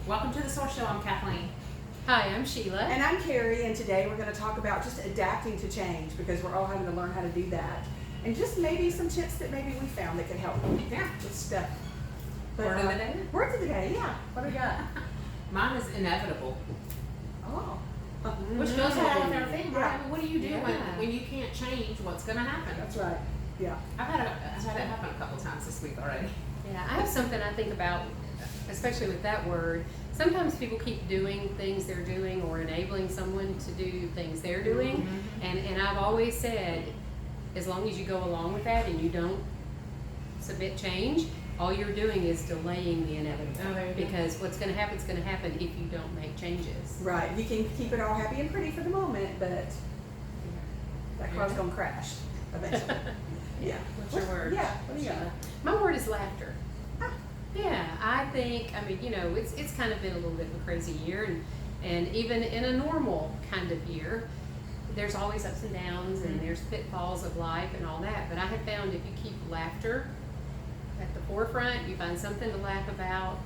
Welcome to the SOAR Show. I'm Kathleen. Hi, I'm Sheila. And I'm Carrie, and today we're going to talk about just adapting to change because we're all having to learn how to do that. And just maybe some tips that maybe we found that could help with stuff. But, Word of the day? Word of the day, yeah. What do we got? Mine is inevitable. Oh. Which goes along with our thing, Yeah. right? I mean, what do you do Yeah. when you can't change what's going to happen? That's right. Yeah. I've had it happen a couple times this week already. Yeah, I have something I think about, especially with that word. Sometimes people keep doing things they're doing or enabling someone to do things they're doing. Mm-hmm. And I've always said, as long as you go along with that and you don't submit change, all you're doing is delaying the inevitable. Oh, there you go. Because what's going to happen is going to happen if you don't make changes. Right. You can keep it all happy and pretty for the moment, but that car's going to crash eventually. Yeah. What's your word? Yeah. What do you got? My word is laughter. Ah. Yeah, I think, it's kind of been a little bit of a crazy year, and even in a normal kind of year, there's always ups and downs, and there's pitfalls of life and all that, but I have found if you keep laughter at the forefront, you find something to laugh about,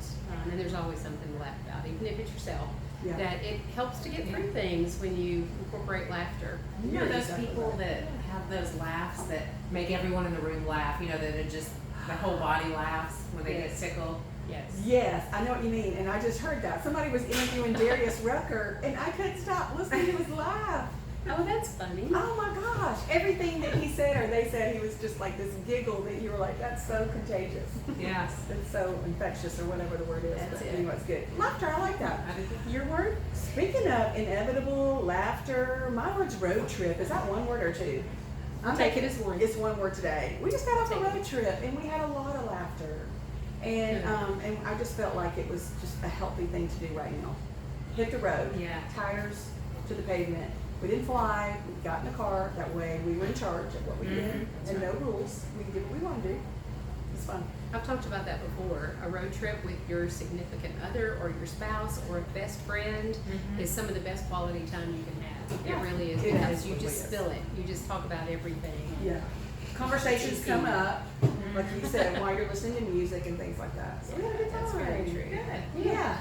and there's always something to laugh about, even if it's yourself, Yeah. that it helps to get through things when you incorporate laughter. You know You're those exactly people right. that have those laughs that make everyone in the room laugh, you know, that it just, the whole body laughs when they Yes. get tickled. Yes. Yes, I know what you mean, and I just heard that. Somebody was interviewing Darius Rucker, and I couldn't stop listening to his laugh. Oh, that's funny. Oh my gosh, everything that he said or they said, he was just like this giggle that you were like, that's so contagious. Yes. It's so infectious or whatever the word is. That's But it. anyway, it's good. Laughter, I like that. I did that. Your word? Speaking of inevitable laughter, my word's road trip. Is that one word or two? I'll take it as one. It's one word today. We just got off a Take road it. trip and we had a lot of laughter. And Good. and I just felt like it was just a healthy thing to do right now. Hit the road, Yeah. tires to the pavement. We didn't fly, we got in the car, that way we were in charge of what we did. That's And right. no rules, we did what we wanted to do. It's fun. I've talked about that before. A road trip with your significant other or your spouse or a best friend is some of the best quality time you can have. Yeah, It really is it because you absolutely just is. spill it. You just talk about everything. Yeah. Conversations come up, like you said, while you're listening to music and things like that. So we had a good time. That's very true. Good. Yeah.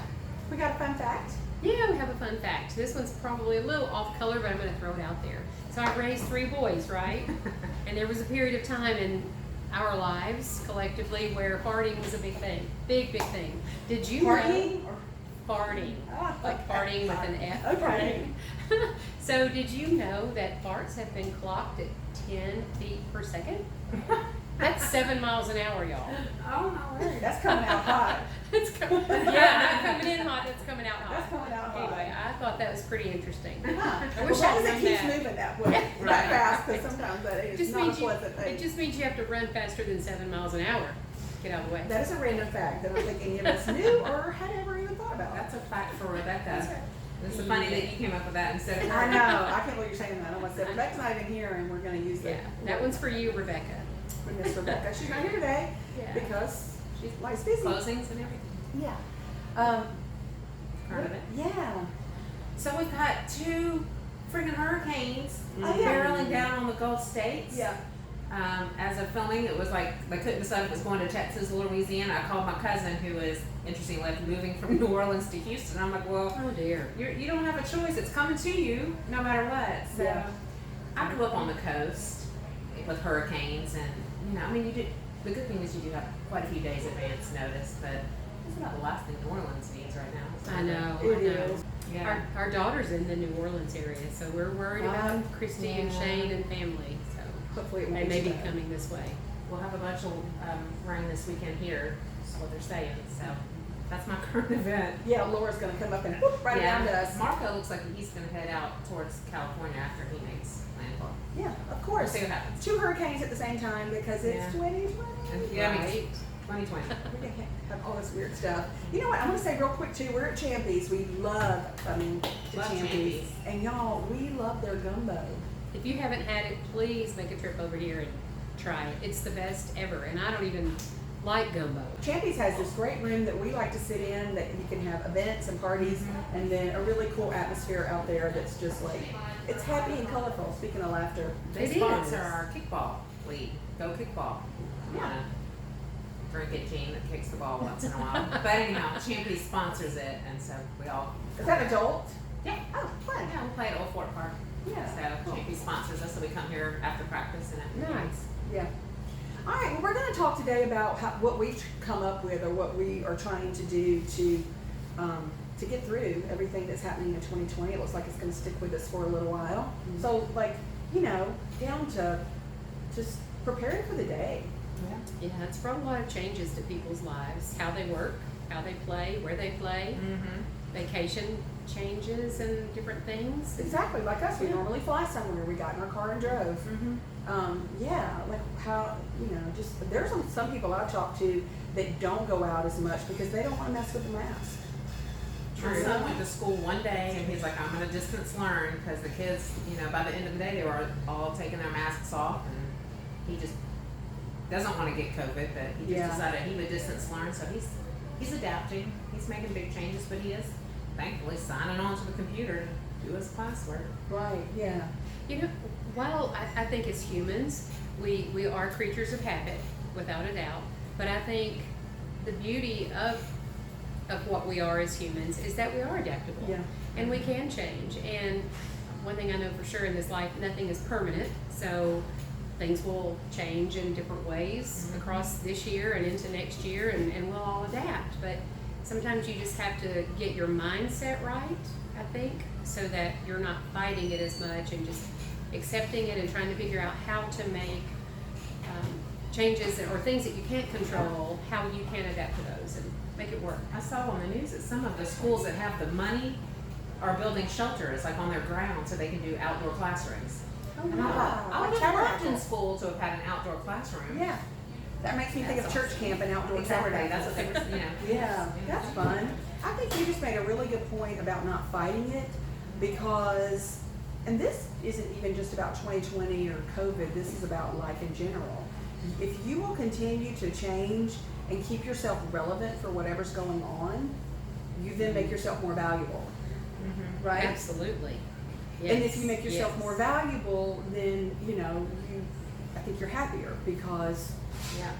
We got a fun fact. Yeah, we have a fun fact. This one's probably a little off color, but I'm going to throw it out there. So I raised 3 boys, right? And there was a period of time in our lives collectively where farting was a big thing. Big thing. Did you Partying know? Farting. Ah, Like farting with an F. Okay. Farting. So did you know that farts have been clocked at 10 feet per second? That's 7 miles an hour, y'all. Oh, no way. That's coming out hot. It's coming, yeah, not coming in hot, it's coming out hot. That's coming out hot. Anyway, I thought that was pretty interesting. Huh. I As wish long I'd as it known keeps that. moving that way, that Right. fast, because sometimes that It is just not a means pleasant it thing. just means you have to run faster than 7 miles an hour. Get out of the way. That is a random fact that I don't think any of us knew or had ever even thought about. That's a fact for Rebecca. That's right. It's funny that you came up with that instead of her. I know. I can't believe you're saying that. I almost said Rebecca's not even here, and we're going to use Yeah, it. that one's for you, Rebecca. We miss Rebecca. She's not here today Yeah. because She's life's busy. closings and everything. Yeah. Part of it. Yeah. So we've got 2 freaking hurricanes Oh, yeah. barreling down on the Gulf States. Yeah. As of filming, it was like they couldn't decide if it was going to Texas or Louisiana. I called my cousin, who is interestingly moving from New Orleans to Houston. I'm like, well, Oh dear. you don't have a choice. It's coming to you no matter what. So Yeah. I grew up on the coast with hurricanes, and you do. The good thing is you do have quite a few days advance notice, but it's about the last thing New Orleans needs right now. So I know. It I know. is. Yeah. Our daughter's in the New Orleans area, so we're worried about Christy and yeah. Shane and family. So Hopefully it won't they be may too be bad. coming this way. We'll have a bunch of rain this weekend here, is what they're saying. So that's my current event. Yeah, Laura's going to come up and whoop right around us. Marco looks like he's going to head out towards California after he makes landfall. Yeah, of We'll course. see what happens. 2 hurricanes at the same time because it's Yeah. 2020. And, yeah, I mean, Right. 2020. We're gonna have all this weird stuff. You know what? I want to say real quick too. We're at Champy's. We love coming to Love Champy's, Champy's. and y'all, we love their gumbo. If you haven't had it, please make a trip over here and try it. It's the best ever, and I don't even like gumbo. Champy's has this great room that we like to sit in that you can have events and parties, and then a really cool atmosphere out there that's just like it's happy and colorful. Speaking of laughter, They It sponsor is. our kickball league. Go kickball. Yeah. drink it team that kicks the ball once in a while. But anyhow, Champy sponsors it, and so we all. Is that adult? Yeah. Oh, fun. Yeah, we play at Old Fort Park. Yeah. So Champy sponsors us, so we come here after practice and after Nice. games. Yeah. All right. Well, we're going to talk today about what we've come up with, or what we are trying to do to get through everything that's happening in 2020. It looks like it's going to stick with us for a little while. Mhm. So, like, down to just preparing for the day. Yeah. Yeah, it's brought a lot of changes to people's lives, how they work, how they play, where they play, Mm-hmm. vacation changes and different things. Exactly. Like us, we Yeah. normally fly somewhere. We got in our car and drove. Mm-hmm. Yeah, like how, just there's some people I've talked to that don't go out as much because they don't want to mess with the mask. My True. son went to school one day and he's like, I'm going to distance learn because the kids, by the end of the day, they were all taking their masks off, and he just doesn't want to get COVID, but he just Yeah. decided he would distance learn. So he's adapting. He's making big changes, but he is thankfully signing on to the computer to do his classwork. Right. Yeah. While I think as humans, we are creatures of habit, without a doubt, but I think the beauty of what we are as humans is that we are adaptable. Yeah. And we can change. And one thing I know for sure in this life, nothing is permanent, so things will change in different ways Mhm. across this year and into next year, and we'll all adapt. But sometimes you just have to get your mindset right, I think, so that you're not fighting it as much and just accepting it and trying to figure out how to make changes or things that you can't control, how you can adapt to those and make it work. I saw on the news that some of the schools that have the money are building shelters like on their ground so they can do outdoor classrooms. Oh, And I thought, I would have loved in tabernacle. school to have had an outdoor classroom. Yeah. That makes me think of That's church awesome. camp and outdoor Exactly, tabernacle. that's what they were, Yeah, that's fun. I think you just made a really good point about not fighting it, because, and this isn't even just about 2020 or COVID, this is about life in general. If you will continue to change and keep yourself relevant for whatever's going on, you then make yourself more valuable, Mhm. right? Absolutely. And if you make yourself Yes. more valuable, then, I think you're happier because Yeah.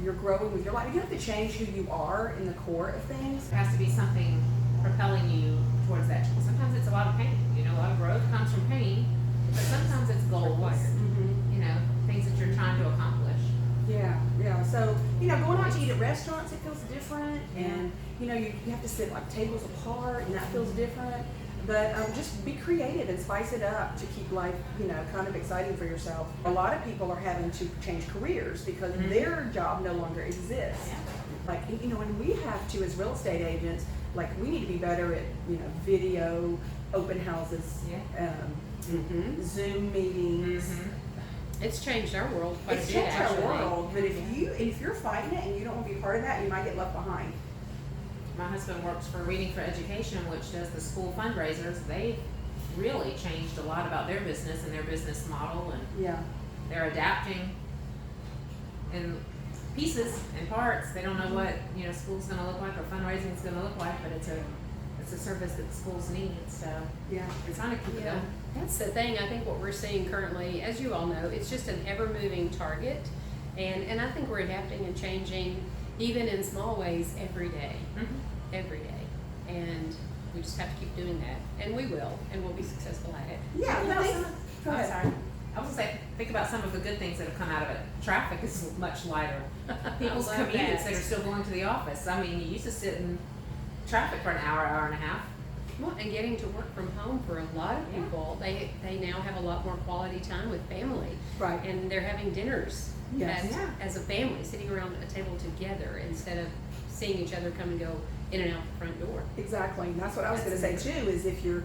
you're growing with your life. You don't have to change who you are in the core of things. There has to be something propelling you towards that. Sometimes it's a lot of pain. A lot of growth comes from pain, but sometimes it's goals. Required. Things that you're trying to accomplish. Yeah. So, going out to eat at restaurants, it feels different. And, you have to sit like tables apart, and that feels different. But just be creative and spice it up to keep life, kind of exciting for yourself. A lot of people are having to change careers because Mhm. their job no longer exists. Yeah. Like, and we have to, as real estate agents, like, we need to be better at, video, open houses, Yeah. Mhm. Zoom meetings. Mhm. It's changed our world quite It's a bit, changed our actually. world, but if you're fighting it and you don't want to be part of that, you might get left behind. My husband works for Reading for Education, which does the school fundraisers. They really changed a lot about their business and their business model, and Yeah. they're adapting in pieces and parts. They don't know what school's going to look like or fundraising is going to look like, but it's a service that the schools need. So Yeah. it's trying to keep it Yeah, going. that's the thing. I think what we're seeing currently, as you all know, it's just an ever-moving target, and I think we're adapting and changing even in small ways every day, every day, and we just have to keep doing that, and we will, and we'll be successful at it. Yeah. You know, they- some- go I'm ahead. sorry. I was gonna say, think about some of the good things that have come out of it. Traffic is much lighter. People's I love commutes that that. are still going to the office. I mean, you used to sit in traffic for an hour and a half. Well, and getting to work from home for a lot of Yeah. people, they now have a lot more quality time with family, Right. and they're having dinners Yes. as, Yeah. as a family, sitting around a table together instead of seeing each other come and go in and out the front door. Exactly. And that's what I was going to say too. Is if you're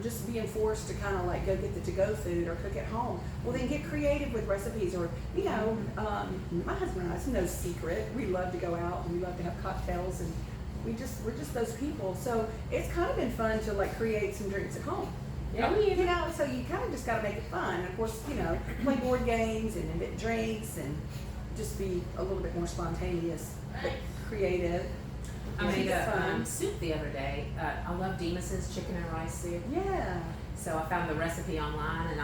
just being forced to kind of like go get the to-go food or cook at home, well then get creative with recipes. Or my husband and I, it's no secret, we love to go out and we love to have cocktails, and we're just those people. So it's kind of been fun to like create some drinks at home. Yeah. So you kind of just got to make it fun. And of course, play board games and invent drinks and just be a little bit more spontaneous, but creative. I Yeah, made it's a fun. soup the other day. I love Demas's chicken and rice soup. Yeah. So I found the recipe online, and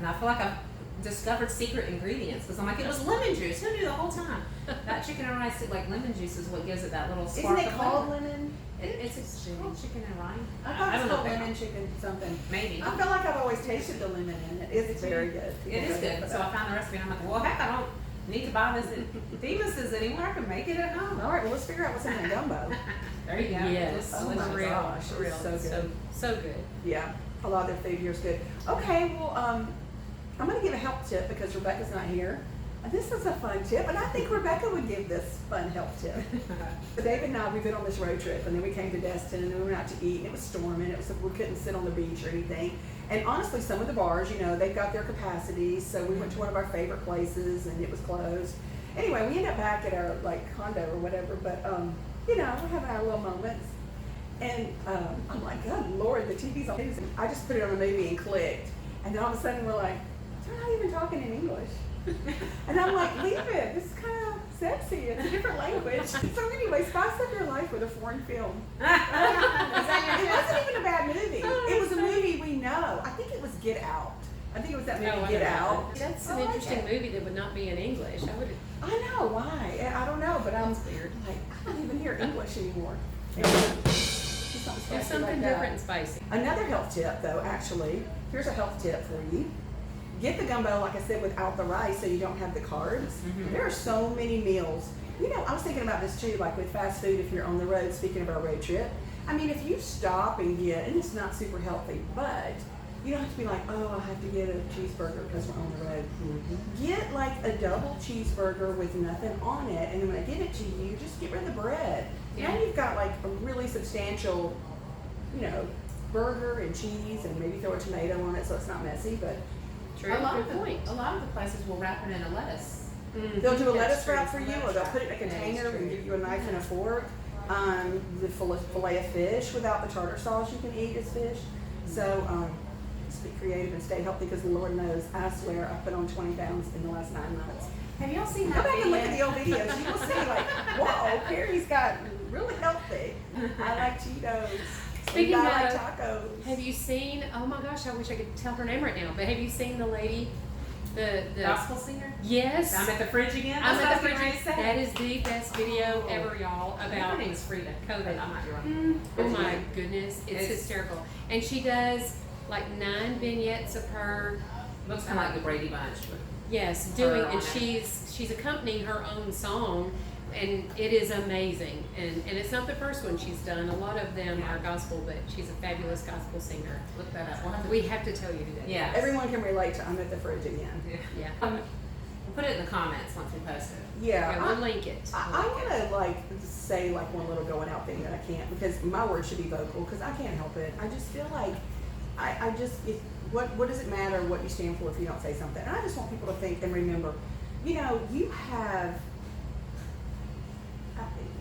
I feel like I've discovered secret ingredients because I'm like, it was lemon juice. Who knew the whole time? That chicken and rice, like lemon juice, is what gives it that little spark. Isn't it of called lemon. lemon? It's called chicken and rice. I thought it don't was know called if they lemon call- chicken something. Maybe. I feel like I've always tasted the lemon in it. It's very good. It is good. So I found the recipe and I'm like, well, heck, I don't need to buy this at Demas's anymore. I can make it at home. All right, well, let's figure out what's in that gumbo. There you go. Yes, Oh my for real, gosh, for real. it's so So, good. so good. Yeah, a lot of their food here is good. Okay, well, I'm going to give a help tip because Rebecca's not here. And this is a fun tip, and I think Rebecca would give this fun help tip. So David and I, we've been on this road trip, and then we came to Destin, and we went out to eat, and it was storming. We couldn't sit on the beach or anything. And honestly, some of the bars, you know, they've got their capacities. So we went to one of our favorite places, and it was closed. Anyway, we ended up back at our condo or whatever. But you know, we're having our little moments. And I'm like, good Lord, the TV's on. I just put it on a movie and clicked, and then all of a sudden we're like, they're not even talking in English. And I'm like, leave it. This is kind of sexy. It's a different language. So anyway, spice up your life with a foreign film. It wasn't even a bad movie. It was a movie we know. I think it was Get Out. I think it was that movie Get Out. That's I an like interesting it. movie that would not be in English. I would. I know why. I don't know, but I'm That's weird. like, I don't even hear English anymore. There's something different and spicy. Another health tip, though, actually, here's a health tip for you. Get the gumbo, like I said, without the rice so you don't have the carbs. There are so many meals. You know, I was thinking about this too, like with fast food if you're on the road, speaking of our road trip. I mean, if you stop and get, and it's not super healthy, but you don't have to be like, oh, I have to get a cheeseburger because we're on the road. Get like a double cheeseburger with nothing on it, and then when I give it to you, just get rid of the bread. Yeah. Now you've got like a really substantial, you know, burger and cheese, and maybe throw a tomato on it so it's not messy, but True. A lot Good point. of the places will wrap it in a lettuce. they'll do a lettuce That's true. wrap for you, or they'll put it in a That is container true. and give you a knife and a fork. The fillet of fish without the tartar sauce you can eat as fish. So just be creative and stay healthy because the Lord knows, I swear, I put on 20 pounds in the last 9 months. Have y'all seen Go that back and video? look at the old videos. You will see, like, whoa, Carrie's got really healthy. I like Cheetos. Speaking and I like of, tacos. Have you seen? Oh my gosh, I wish I could tell her name right now. But have you seen the lady? The Gospel singer? Yes. I'm at the fridge again. I'm That's at the what I was getting ready fridge. to say. That is the best video ever, y'all. Her About name is Frida. COVID. I might be wrong. Oh my goodness, it's hysterical. And she does like 9 vignettes of her. Looks kind of like the Brady Bunch. Yes, doing, Her and on it. she's accompanying her own song, and it is amazing. And it's not the first one she's done. A lot of them are gospel, but she's a fabulous gospel singer. Look that up. We'll have to, We have to tell you who that is. yeah. Everyone can relate to I'm at the fridge again. Yeah. Yeah. We'll put it in the comments once we post it. Yeah, Okay, we'll link it. I want to like say like one little going out thing that I can't, because my word should be vocal, because I can't help it. I just feel like I just what does it matter what you stand for if you don't say something? And I just want people to think and remember, you know, you have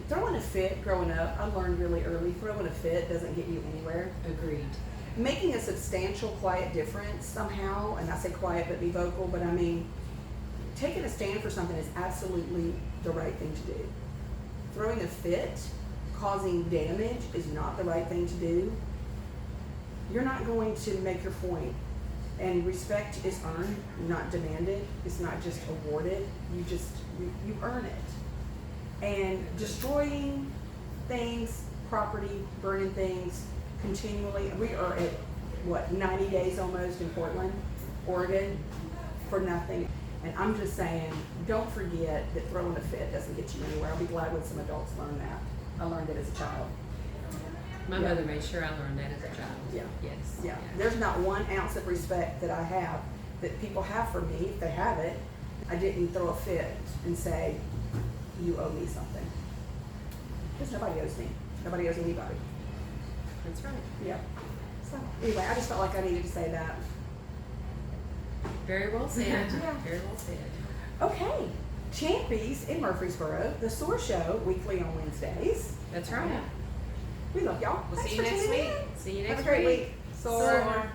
throwing a fit growing up. I learned really early, throwing a fit doesn't get you anywhere. Agreed. Making a substantial quiet difference somehow, and I say quiet but be vocal, but I mean taking a stand for something is absolutely the right thing to do. Throwing a fit, causing damage is not the right thing to do. You're not going to make your point. And respect is earned, not demanded. It's not just awarded. You earn it. And destroying things, property, burning things continually. We are at, what, 90 days almost in Portland, Oregon, for nothing. And I'm just saying, don't forget that throwing a fit doesn't get you anywhere. I'll be glad when some adults learn that. I learned it as a child. My Yeah. mother made sure I learned that as a child. Yeah. Yes. Yeah, there's not 1 ounce of respect that I have, that people have for me, if they have it. I didn't throw a fit and say, you owe me something. Because nobody owes me. Nobody owes anybody. That's right. Yeah. So, anyway, I just felt like I needed to say that. Very well said. Yeah. Very well said. Okay. Champies in Murfreesboro, the SOAR Show, weekly on Wednesdays. That's right. We love y'all. We'll Thanks see you for next tuning week. in. See you Have next a great week. week. SOAR.